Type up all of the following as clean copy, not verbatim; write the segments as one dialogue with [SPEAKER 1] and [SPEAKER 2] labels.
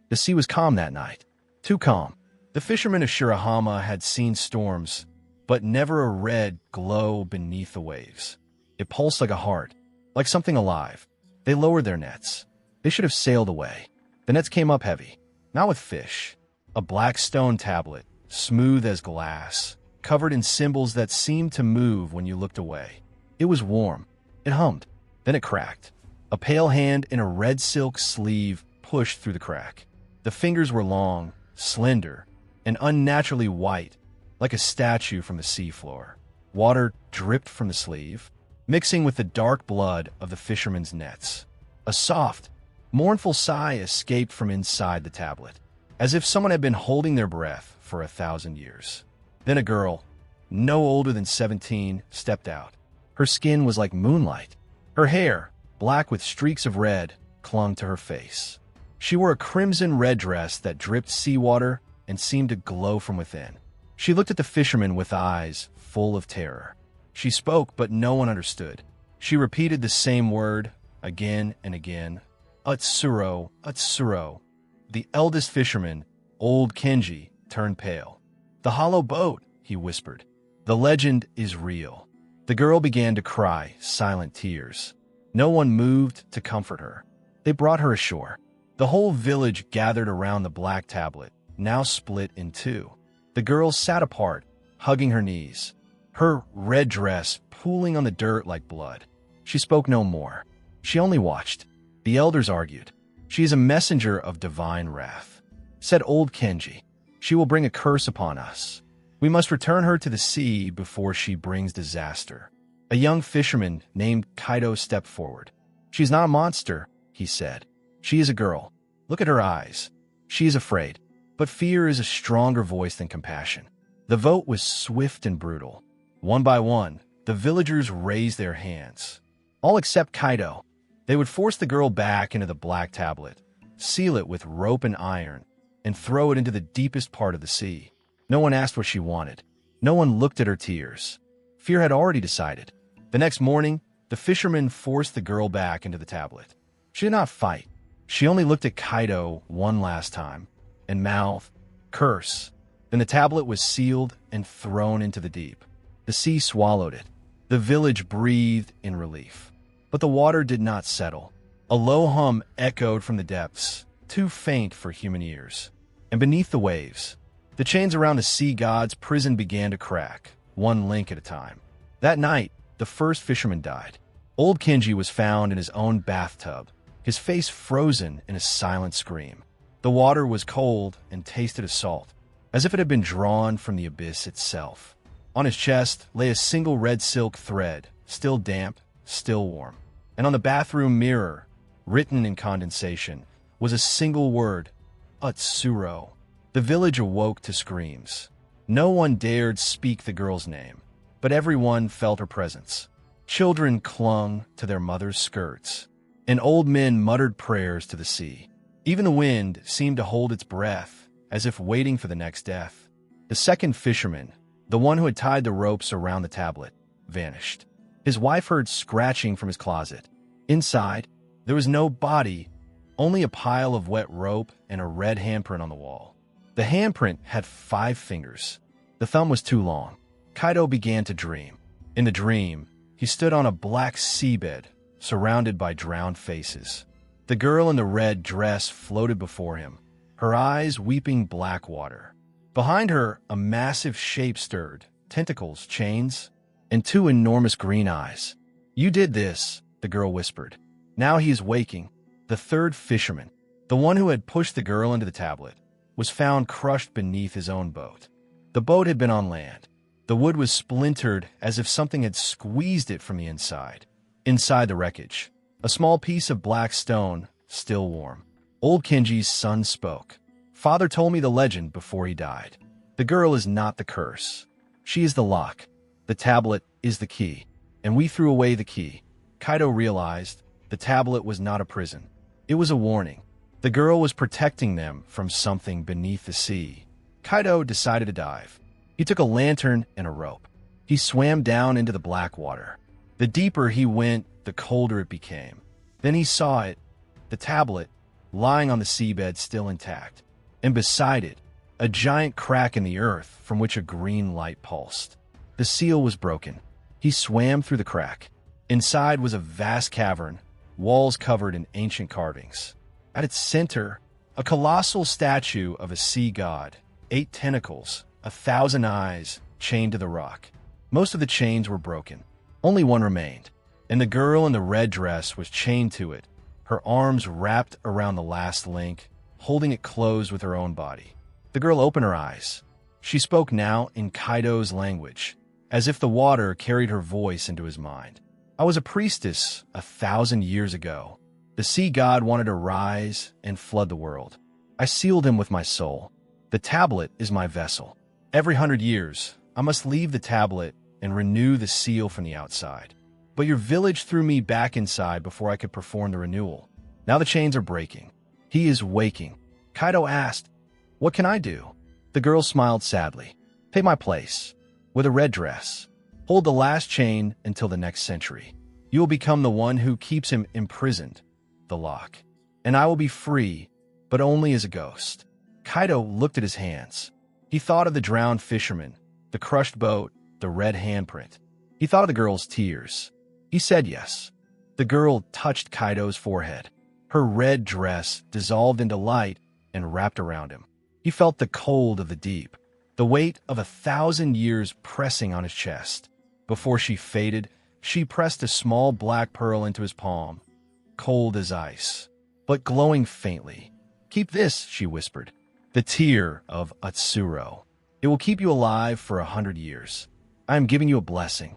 [SPEAKER 1] The sea was calm that night. Too calm. The fishermen of Shirahama had seen storms, but never a red glow beneath the waves. It pulsed like a heart, like something alive. They lowered their nets. They should have sailed away. The nets came up heavy, not with fish. A black stone tablet, smooth as glass, covered in symbols that seemed to move when you looked away. It was warm. It hummed. Then it cracked. A pale hand in a red silk sleeve pushed through the crack. The fingers were long, slender, and unnaturally white, like a statue from the seafloor. Water dripped from the sleeve, mixing with the dark blood of the fishermen's nets. A soft, mournful sigh escaped from inside the tablet, as if someone had been holding their breath for 1,000 years. Then a girl, no older than 17, stepped out. Her skin was like moonlight. Her hair, black with streaks of red, clung to her face. She wore a crimson-red dress that dripped seawater and seemed to glow from within. She looked at the fishermen with eyes full of terror. She spoke, but no one understood. She repeated the same word again and again. Utsuro, Utsuro. The eldest fisherman, old Kenji, turned pale. The hollow boat, he whispered. The legend is real. The girl began to cry, silent tears. No one moved to comfort her. They brought her ashore. The whole village gathered around the black tablet, now split in two. The girl sat apart, hugging her knees, her red dress pooling on the dirt like blood. She spoke no more. She only watched. The elders argued. She is a messenger of divine wrath, said old Kenji. She will bring a curse upon us. We must return her to the sea before she brings disaster. A young fisherman named Kaido stepped forward. She's not a monster, he said. She is a girl. Look at her eyes. She is afraid. But fear is a stronger voice than compassion. The vote was swift and brutal. One by one, the villagers raised their hands. All except Kaido. They would force the girl back into the black tablet, seal it with rope and iron, and throw it into the deepest part of the sea. No one asked what she wanted. No one looked at her tears. Fear had already decided. The next morning, the fishermen forced the girl back into the tablet. She did not fight. She only looked at Kaido one last time, and mouthed, "Curse." Then the tablet was sealed and thrown into the deep. The sea swallowed it. The village breathed in relief. But the water did not settle. A low hum echoed from the depths, too faint for human ears. And beneath the waves, the chains around the sea god's prison began to crack, one link at a time. That night, the first fisherman died. Old Kenji was found in his own bathtub, his face frozen in a silent scream. The water was cold and tasted of salt, as if it had been drawn from the abyss itself. On his chest lay a single red silk thread, still damp, still warm. And on the bathroom mirror, written in condensation, was a single word, Utsuro. The village awoke to screams. No one dared speak the girl's name, but everyone felt her presence. Children clung to their mothers' skirts, and old men muttered prayers to the sea. Even the wind seemed to hold its breath, as if waiting for the next death. The second fisherman, the one who had tied the ropes around the tablet, vanished. His wife heard scratching from his closet. Inside, there was no body, only a pile of wet rope and a red handprint on the wall. The handprint had 5 fingers. The thumb was too long. Kaido began to dream. In the dream, he stood on a black seabed, surrounded by drowned faces. The girl in the red dress floated before him, her eyes weeping black water. Behind her, a massive shape stirred, tentacles, chains, and 2 enormous green eyes. "You did this," the girl whispered. Now he is waking. The third fisherman, the one who had pushed the girl into the tablet, was found crushed beneath his own boat. The boat had been on land. The wood was splintered as if something had squeezed it from the inside. Inside the wreckage, a small piece of black stone, still warm. Old Kenji's son spoke. "Father told me the legend before he died. The girl is not the curse. She is the lock. The tablet is the key. And we threw away the key." Kaido realized the tablet was not a prison. It was a warning. The girl was protecting them from something beneath the sea. Kaido decided to dive. He took a lantern and a rope. He swam down into the black water. The deeper he went, the colder it became. Then he saw it, the tablet, lying on the seabed still intact, and beside it, a giant crack in the earth from which a green light pulsed. The seal was broken. He swam through the crack. Inside was a vast cavern, walls covered in ancient carvings. At its center, a colossal statue of a sea god, 8 tentacles, 1,000 eyes, chained to the rock. Most of the chains were broken. Only one remained, and the girl in the red dress was chained to it, her arms wrapped around the last link, holding it closed with her own body. The girl opened her eyes. She spoke now in Kaido's language, as if the water carried her voice into his mind. I was a priestess 1,000 years ago. The sea god wanted to rise and flood the world. I sealed him with my soul. The tablet is my vessel. Every 100 years, I must leave the tablet and renew the seal from the outside. But your village threw me back inside before I could perform the renewal. Now the chains are breaking. He is waking. Kaido asked, "What can I do?" The girl smiled sadly. "Take my place. With a red dress. Hold the last chain until the next century. You will become the one who keeps him imprisoned, the lock. And I will be free, but only as a ghost." Kaido looked at his hands. He thought of the drowned fisherman, the crushed boat, the red handprint. He thought of the girl's tears. He said yes. The girl touched Kaido's forehead. Her red dress dissolved into light and wrapped around him. He felt the cold of the deep, the weight of 1,000 years pressing on his chest. Before she faded, she pressed a small black pearl into his palm, cold as ice, but glowing faintly. "Keep this," she whispered, "the tear of Utsuro. It will keep you alive for 100 years. I am giving you a blessing."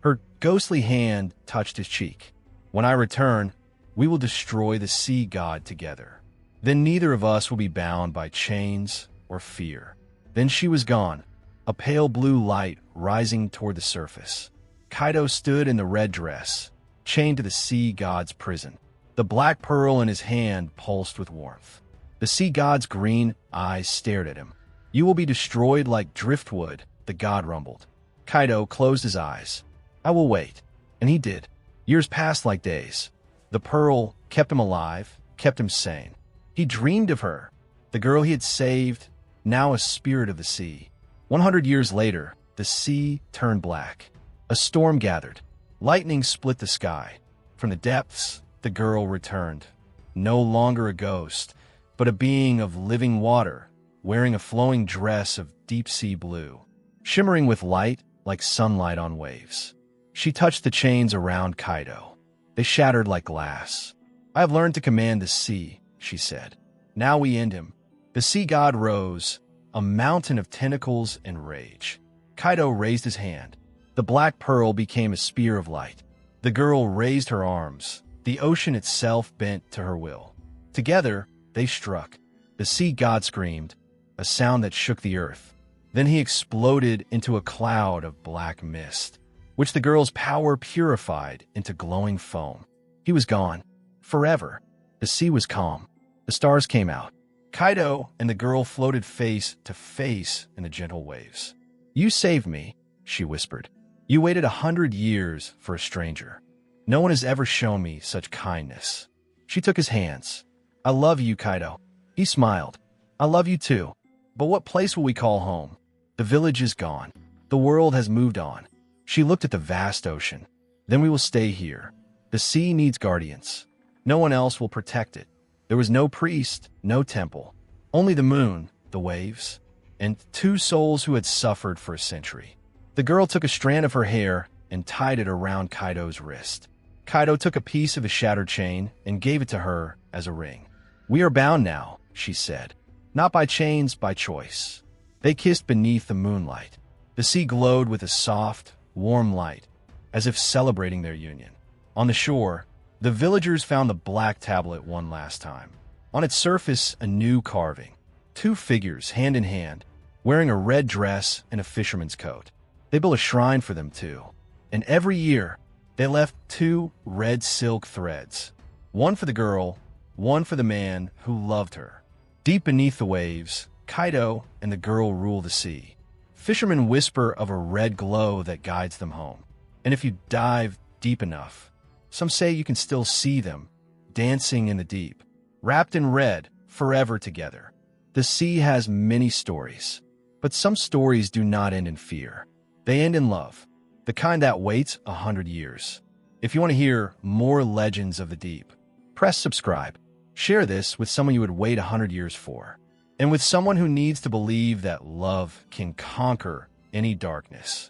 [SPEAKER 1] Her ghostly hand touched his cheek. "When I return, we will destroy the sea god together. Then neither of us will be bound by chains or fear." Then she was gone, a pale blue light rising toward the surface. Kaido stood in the red dress, chained to the sea god's prison. The black pearl in his hand pulsed with warmth. The sea god's green eyes stared at him. "You will be destroyed like driftwood," the god rumbled. Kaido closed his eyes. "I will wait." And he did. Years passed like days. The pearl kept him alive, kept him sane. He dreamed of her, the girl he had saved, now a spirit of the sea. 100 years later, the sea turned black. A storm gathered. Lightning split the sky. From the depths, the girl returned. No longer a ghost, but a being of living water, wearing a flowing dress of deep-sea blue, shimmering with light like sunlight on waves. She touched the chains around Kaido. They shattered like glass. "I have learned to command the sea," she said. "Now we end him." The sea god rose, a mountain of tentacles and rage. Kaido raised his hand. The black pearl became a spear of light. The girl raised her arms. The ocean itself bent to her will. Together, they struck. The sea god screamed, a sound that shook the earth. Then he exploded into a cloud of black mist, which the girl's power purified into glowing foam. He was gone. Forever. The sea was calm. The stars came out. Kaido and the girl floated face to face in the gentle waves. "You saved me," she whispered. "You waited 100 years for a stranger. No one has ever shown me such kindness." She took his hands. "I love you, Kaido." He smiled. "I love you too. But what place will we call home? The village is gone. The world has moved on." She looked at the vast ocean. "Then we will stay here. The sea needs guardians. No one else will protect it." There was no priest, no temple, only the moon, the waves, and 2 souls who had suffered for a century. The girl took a strand of her hair and tied it around Kaido's wrist. Kaido took a piece of the shattered chain and gave it to her as a ring. "We are bound now," she said. "Not by chains, by choice." They kissed beneath the moonlight. The sea glowed with a soft, warm light, as if celebrating their union. On the shore, the villagers found the black tablet one last time. On its surface, a new carving. 2 figures, hand in hand, wearing a red dress and a fisherman's coat. They built a shrine for them, too. And every year, they left 2 red silk threads. One for the girl, one for the man who loved her. Deep beneath the waves, Kaido and the girl rule the sea. Fishermen whisper of a red glow that guides them home. And if you dive deep enough, some say you can still see them, dancing in the deep. wrapped in red, forever together. The sea has many stories, but some stories do not end in fear. They end in love, the kind that waits 100 years. If you want to hear more legends of the deep, press subscribe. Share this with someone you would wait 100 years for, and with someone who needs to believe that love can conquer any darkness.